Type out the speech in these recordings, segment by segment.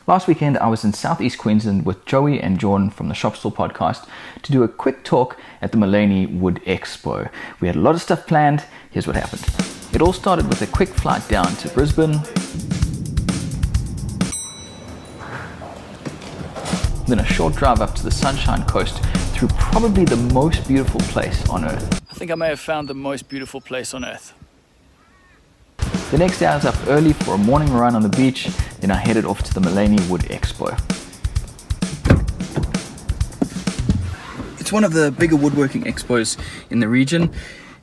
Last weekend I was in southeast Queensland with Joey and Jordan from the Shop Stall podcast to do a quick talk at the Maleny Wood Expo. We had a lot of stuff planned. Here's what happened. It all started with a quick flight down to Brisbane, then a short drive up to the Sunshine Coast through probably the most beautiful place on earth. I think I may have found the most beautiful place on earth. The next day I was up early for a morning run on the beach, then I headed off to the Maleny Wood Expo. It's one of the bigger woodworking expos in the region,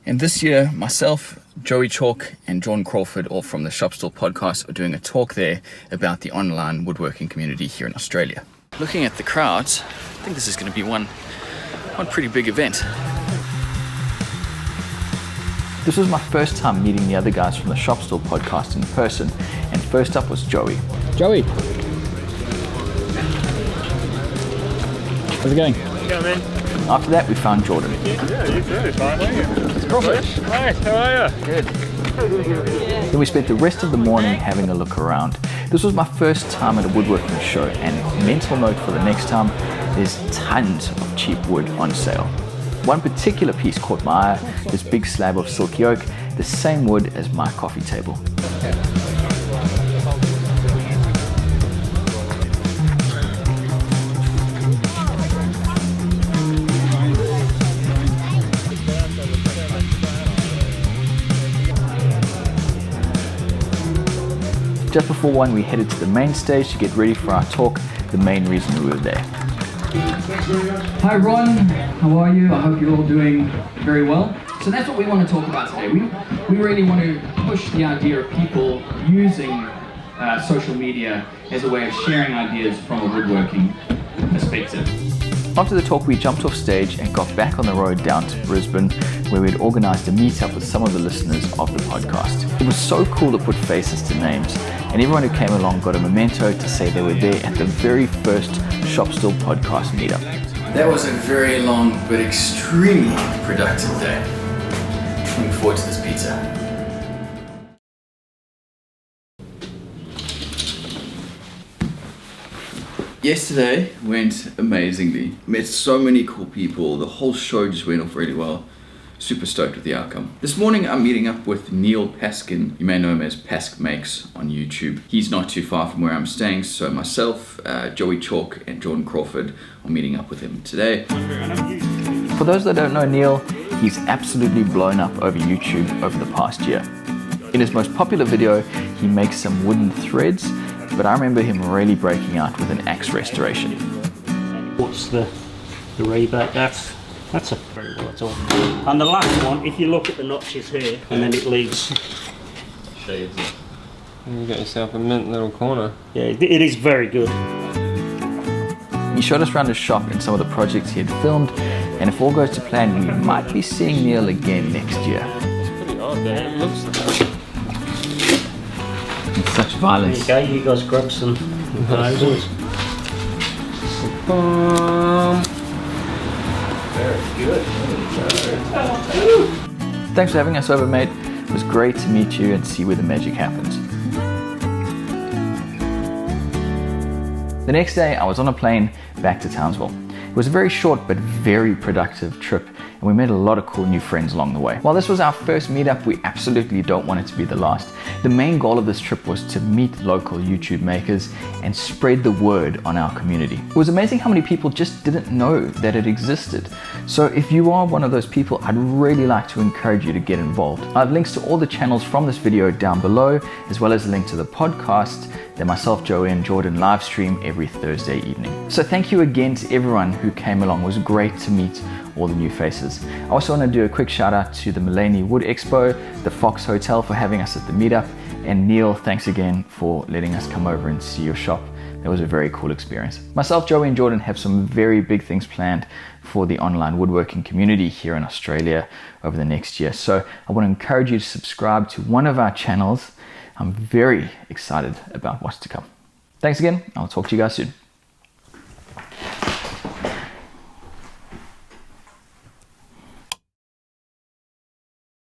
and this year myself, Joey Chalk and Jordan Crawford, all from the Shop Stall podcast, are doing a talk there about the online woodworking community here in Australia. Looking at the crowds, I think this is going to be one pretty big event. This was my first time meeting the other guys from the Shop Stall podcast in person, and first up was Joey. Joey! How's it going? How's it going, man? After that, we found Jordan. Yeah, you too. Fine, are you? It's Crawford. Nice, how are you? Good. Then we spent the rest of the morning having a look around. This was my first time at a woodworking show, and mental note for the next time, there's tons of cheap wood on sale. One particular piece caught my eye, this big slab of silky oak, the same wood as my coffee table. Just before 1, we headed to the main stage to get ready for our talk, the main reason we were there. Hi Ron, how are you? I hope you're all doing very well. So that's what we want to talk about today. We really want to push the idea of people using social media as a way of sharing ideas from a woodworking perspective. After the talk, we jumped off stage and got back on the road down to Brisbane, where we'd organised a meet-up with some of the listeners of the podcast. It was so cool to put faces to names, and everyone who came along got a memento to say they were there at the very first Shop Stall podcast meetup. That was a very long but extremely productive day. Looking forward to this pizza. Yesterday went amazingly. Met so many cool people. The whole show just went off really well. Super stoked with the outcome. This morning I'm meeting up with Neil Paskin. You may know him as Pask Makes on YouTube. He's not too far from where I'm staying, so myself, Joey Chalk and Jordan Crawford are meeting up with him today. For those that don't know Neil, he's absolutely blown up over YouTube over the past year. In his most popular video, he makes some wooden threads, but I remember him really breaking out with an axe restoration. What's the rebate? That's a very well done. And the last one, if you look at the notches here, and then it leads. Shades. You got yourself a mint little corner. Yeah, it is very good. He showed us around his shop and some of the projects he had filmed, and if all goes to plan, we might be seeing Neil again next year. It's pretty odd there. It looks like that. It's such violence. There you go, you guys grab some thousands. Very good. Thanks for having us over, mate. It was great to meet you and see where the magic happens. The next day, I was on a plane back to Townsville. It was a very short but very productive trip, and we made a lot of cool new friends along the way. While this was our first meetup, we absolutely don't want it to be the last. The main goal of this trip was to meet local YouTube makers and spread the word on our community. It was amazing how many people just didn't know that it existed. So if you are one of those people, I'd really like to encourage you to get involved. I have links to all the channels from this video down below, as well as a link to the podcast that myself, Joey, and Jordan live stream every Thursday evening. So thank you again to everyone who came along. It was great to meet all the new faces. I also want to do a quick shout out to the Maleny Wood Expo, the Fox Hotel for having us at the meetup, and Neil, thanks again for letting us come over and see your shop. That was a very cool experience. Myself, Joey, and Jordan have some very big things planned for the online woodworking community here in Australia over the next year. So I want to encourage you to subscribe to one of our channels. I'm very excited about what's to come. Thanks again. I'll talk to you guys soon.